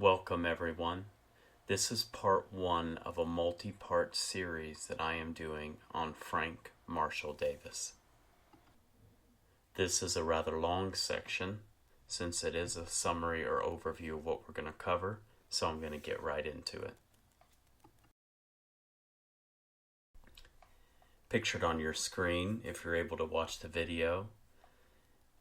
Welcome everyone. This is part one of a multi-part series that I am doing on Frank Marshall Davis. This is a rather long section since it is a summary or overview of what we're going to cover, so I'm going to get right into it. Pictured on your screen, if you're able to watch the video,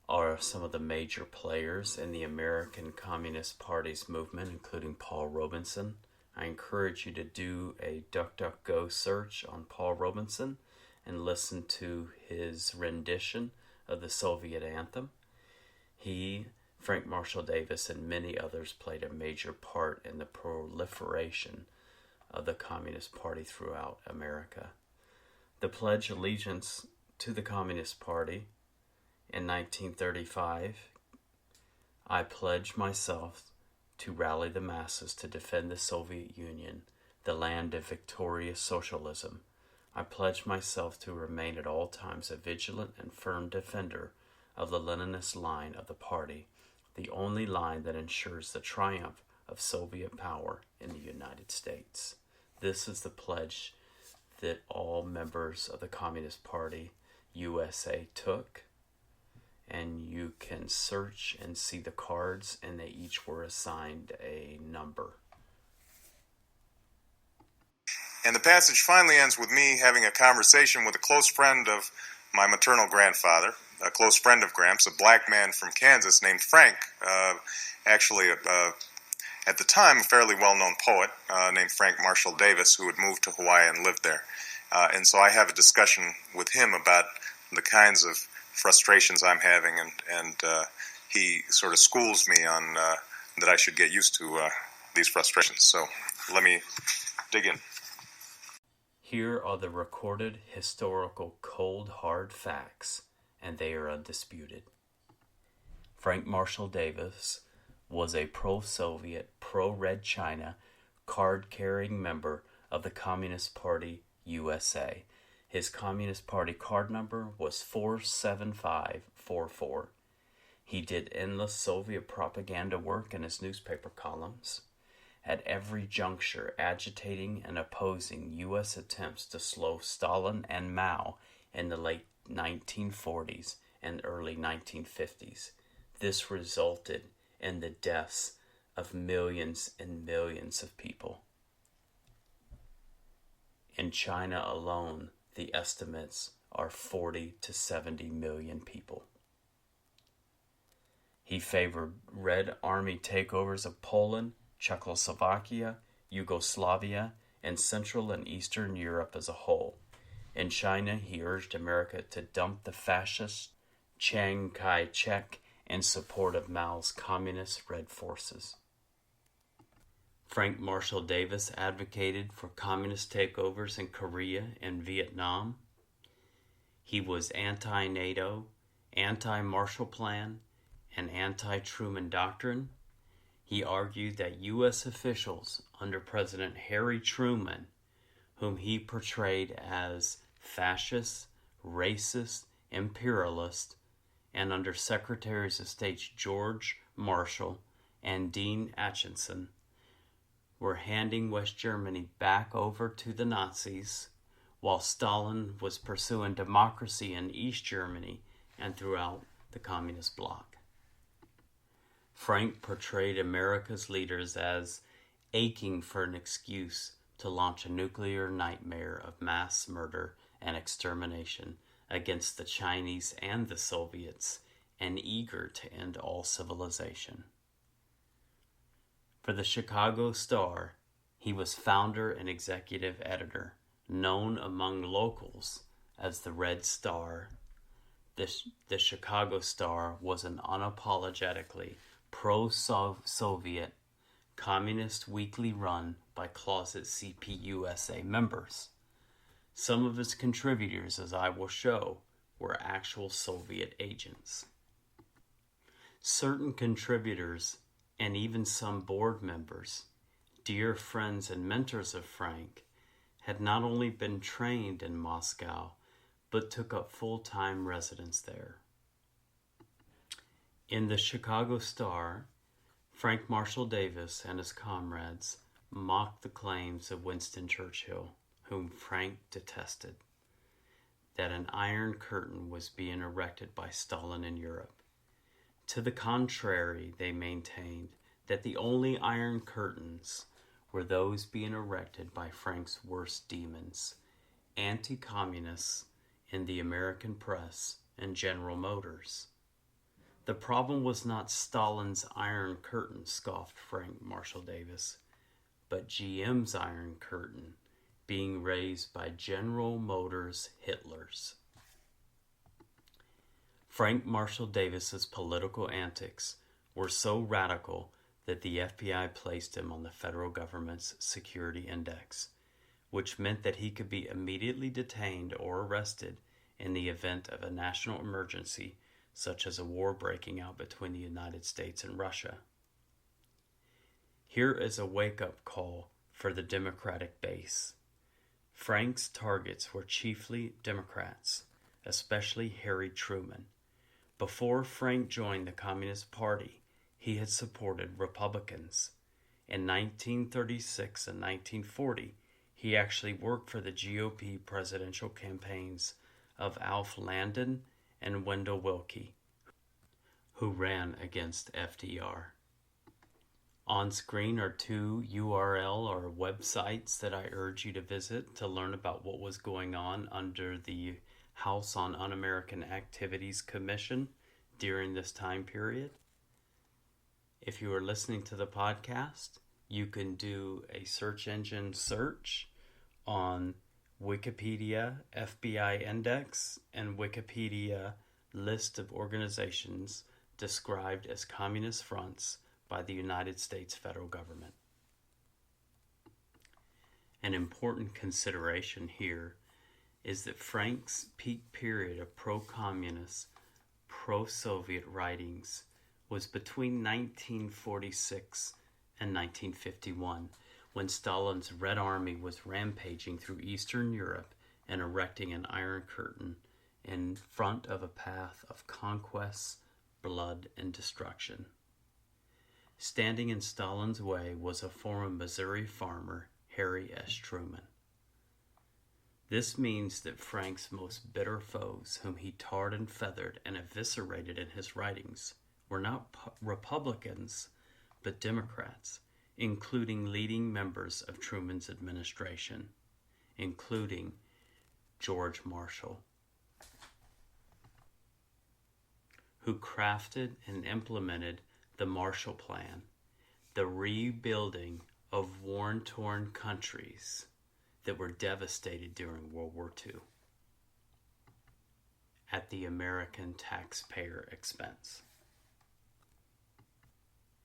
are some of the major players in the American Communist Party's movement, including Paul Robeson. I encourage you to do a DuckDuckGo search on Paul Robeson and listen to his rendition of the Soviet anthem. He, Frank Marshall Davis, and many others played a major part in the proliferation of the Communist Party throughout America. The Pledge of Allegiance to the Communist Party in 1935, I pledge myself to rally the masses to defend the Soviet Union, the land of victorious socialism. I pledge myself to remain at all times a vigilant and firm defender of the Leninist line of the party, the only line that ensures the triumph of Soviet power in the United States. This is the pledge that all members of the Communist Party USA took. And you can search and see the cards, and they each were assigned a number. And the passage finally ends with me having a conversation with a close friend of my maternal grandfather, a close friend of Gramps, a black man from Kansas named Frank, at the time a fairly well-known poet named Frank Marshall Davis, who had moved to Hawaii and lived there. And so I have a discussion with him about the kinds of frustrations I'm having, and he sort of schools me on that I should get used to these frustrations. So let me dig in. Here are the recorded historical cold hard facts, and they are undisputed. Frank Marshall Davis was a pro-Soviet, pro-Red China, card-carrying member of the Communist Party USA. His Communist Party card number was 47544. He did endless Soviet propaganda work in his newspaper columns, at every juncture agitating and opposing U.S. attempts to slow Stalin and Mao in the late 1940s and early 1950s. This resulted in the deaths of millions and millions of people. In China alone, the estimates are 40 to 70 million people. He favored Red Army takeovers of Poland, Czechoslovakia, Yugoslavia, and Central and Eastern Europe as a whole. In China, he urged America to dump the fascist Chiang Kai-shek in support of Mao's communist Red forces. Frank Marshall Davis advocated for communist takeovers in Korea and Vietnam. He was anti-NATO, anti-Marshall Plan, and anti-Truman Doctrine. He argued that U.S. officials under President Harry Truman, whom he portrayed as fascist, racist, imperialist, and under Secretaries of State George Marshall and Dean Acheson, were handing West Germany back over to the Nazis, while Stalin was pursuing democracy in East Germany and throughout the communist bloc. Frank portrayed America's leaders as aching for an excuse to launch a nuclear nightmare of mass murder and extermination against the Chinese and the Soviets, and eager to end all civilization. For the Chicago Star, he was founder and executive editor, known among locals as the Red Star. The Chicago Star was an unapologetically pro-Soviet communist weekly run by closet CPUSA members. Some of its contributors, as I will show, were actual Soviet agents. Certain contributors and even some board members, dear friends and mentors of Frank, had not only been trained in Moscow, but took up full-time residence there. In the Chicago Star, Frank Marshall Davis and his comrades mocked the claims of Winston Churchill, whom Frank detested, that an iron curtain was being erected by Stalin in Europe. To the contrary, they maintained that the only iron curtains were those being erected by Frank's worst demons, anti-communists in the American press and General Motors. The problem was not Stalin's iron curtain, scoffed Frank Marshall Davis, but GM's iron curtain being raised by General Motors Hitlers. Frank Marshall Davis's political antics were so radical that the FBI placed him on the federal government's security index, which meant that he could be immediately detained or arrested in the event of a national emergency, such as a war breaking out between the United States and Russia. Here is a wake-up call for the Democratic base. Frank's targets were chiefly Democrats, especially Harry Truman. Before Frank joined the Communist Party, he had supported Republicans. In 1936 and 1940, he actually worked for the GOP presidential campaigns of Alf Landon and Wendell Willkie, who ran against FDR. On screen are two URL or websites that I urge you to visit to learn about what was going on under the House on Un-American Activities Commission during this time period. If you are listening to the podcast, you can do a search engine search on Wikipedia FBI Index and Wikipedia list of organizations described as communist fronts by the United States federal government. An important consideration here is that Frank's peak period of pro-communist, pro-Soviet writings was between 1946 and 1951, when Stalin's Red Army was rampaging through Eastern Europe and erecting an iron curtain in front of a path of conquest, blood, and destruction. Standing in Stalin's way was a former Missouri farmer, Harry S. Truman. This means that Frank's most bitter foes, whom he tarred and feathered and eviscerated in his writings, were not Republicans, but Democrats, including leading members of Truman's administration, including George Marshall, who crafted and implemented the Marshall Plan, the rebuilding of war-torn countries that were devastated during World War II at the American taxpayer expense.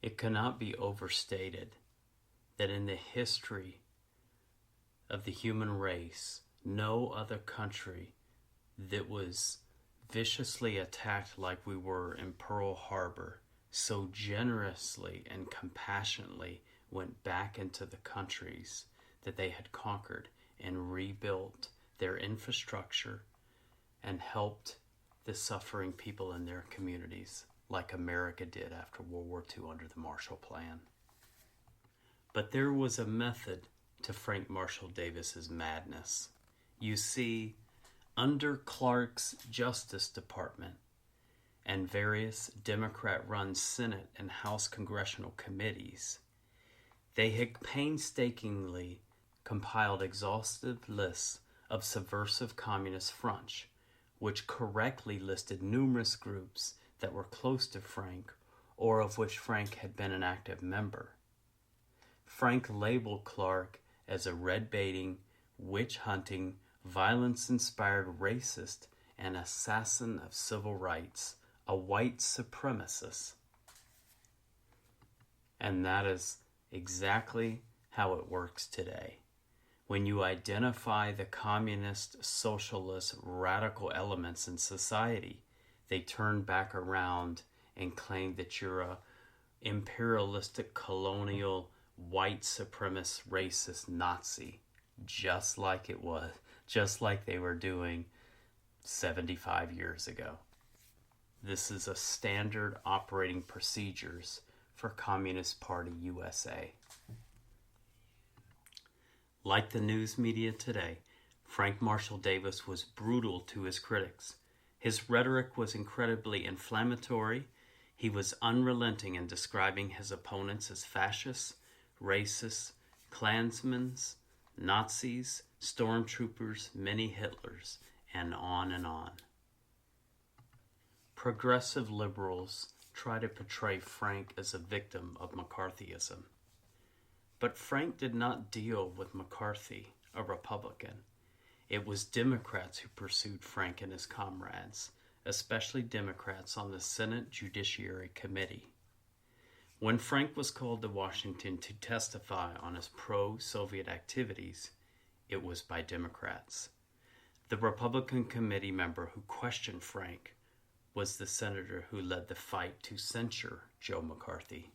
It cannot be overstated that in the history of the human race, no other country that was viciously attacked like we were in Pearl Harbor so generously and compassionately went back into the countries that they had conquered and rebuilt their infrastructure and helped the suffering people in their communities like America did after World War II under the Marshall Plan. But there was a method to Frank Marshall Davis's madness. You see, under Clark's Justice Department and various Democrat-run Senate and House congressional committees, they had painstakingly compiled exhaustive lists of subversive communist fronts, which correctly listed numerous groups that were close to Frank or of which Frank had been an active member. Frank labeled Clark as a red-baiting, witch-hunting, violence-inspired racist and assassin of civil rights, a white supremacist. And that is exactly how it works today. When you identify the communist, socialist, radical elements in society, they turn back around and claim that you're a imperialistic, colonial, white supremacist, racist Nazi, just like they were doing 75 years ago. This is a standard operating procedures for Communist Party USA. Like the news media today, Frank Marshall Davis was brutal to his critics. His rhetoric was incredibly inflammatory. He was unrelenting in describing his opponents as fascists, racists, Klansmen, Nazis, stormtroopers, mini Hitlers, and on and on. Progressive liberals try to portray Frank as a victim of McCarthyism. But Frank did not deal with McCarthy, a Republican. It was Democrats who pursued Frank and his comrades, especially Democrats on the Senate Judiciary Committee. When Frank was called to Washington to testify on his pro-Soviet activities, it was by Democrats. The Republican committee member who questioned Frank was the senator who led the fight to censure Joe McCarthy.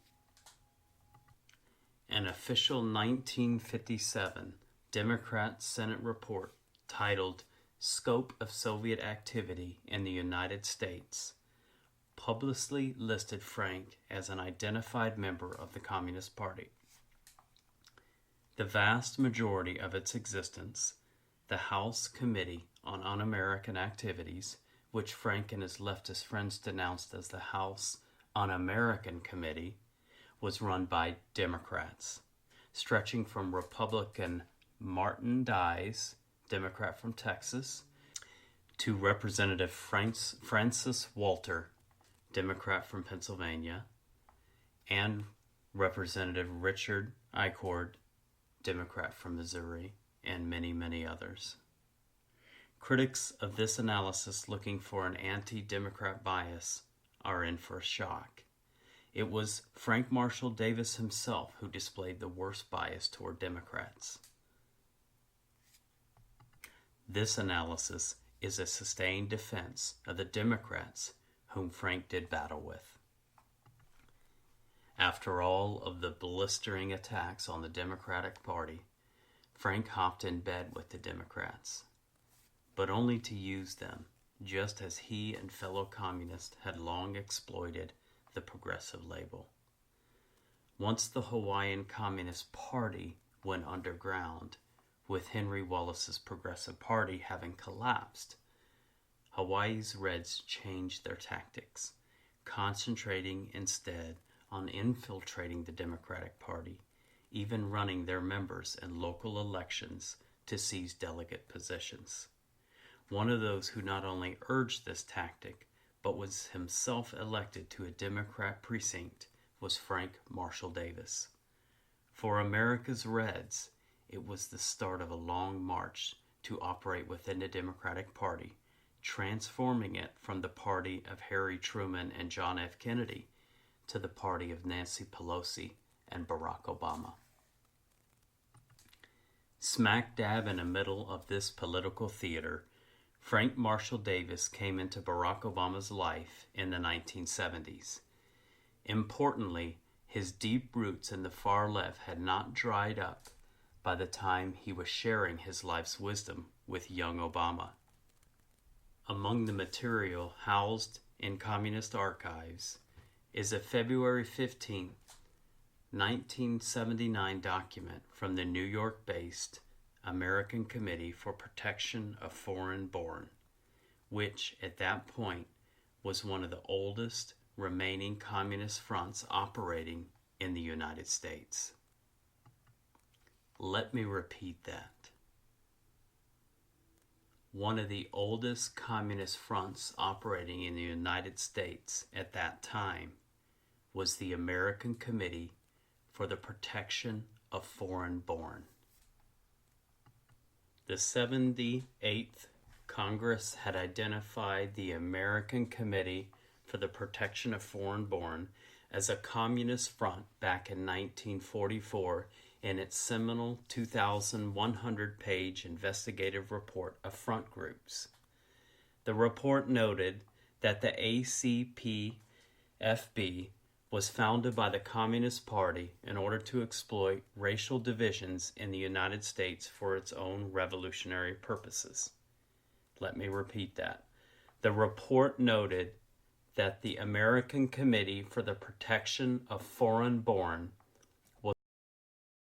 An official 1957 Democrat Senate report titled Scope of Soviet Activity in the United States publicly listed Frank as an identified member of the Communist Party. The vast majority of its existence, the House Committee on Un-American Activities, which Frank and his leftist friends denounced as the House Un-American Committee, was run by Democrats, stretching from Republican Martin Dies, Democrat from Texas, to Representative Francis Walter, Democrat from Pennsylvania, and Representative Richard Eichord, Democrat from Missouri, and many, many others. Critics of this analysis looking for an anti-Democrat bias are in for a shock. It was Frank Marshall Davis himself who displayed the worst bias toward Democrats. This analysis is a sustained defense of the Democrats whom Frank did battle with. After all of the blistering attacks on the Democratic Party, Frank hopped in bed with the Democrats, but only to use them, just as he and fellow communists had long exploited the progressive label. Once the Hawaiian Communist Party went underground, with Henry Wallace's Progressive Party having collapsed, Hawaii's Reds changed their tactics, concentrating instead on infiltrating the Democratic Party, even running their members in local elections to seize delegate positions. One of those who not only urged this tactic, but was himself elected to a Democrat precinct was Frank Marshall Davis. For America's Reds, it was the start of a long march to operate within the Democratic Party, transforming it from the party of Harry Truman and John F. Kennedy to the party of Nancy Pelosi and Barack Obama. Smack dab in the middle of this political theater, Frank Marshall Davis came into Barack Obama's life in the 1970s. Importantly, his deep roots in the far left had not dried up by the time he was sharing his life's wisdom with young Obama. Among the material housed in communist archives is a February 15, 1979 document from the New York-based American Committee for Protection of Foreign Born, which at that point was one of the oldest remaining communist fronts operating in the United States. Let me repeat that. One of the oldest communist fronts operating in the United States at that time was the American Committee for the Protection of Foreign Born. The 78th Congress had identified the American Committee for the Protection of Foreign Born as a communist front back in 1944 in its seminal 2,100-page investigative report of front groups. The report noted that the ACPFB was founded by the Communist Party in order to exploit racial divisions in the United States for its own revolutionary purposes. Let me repeat that. The report noted that the American Committee for the Protection of Foreign-Born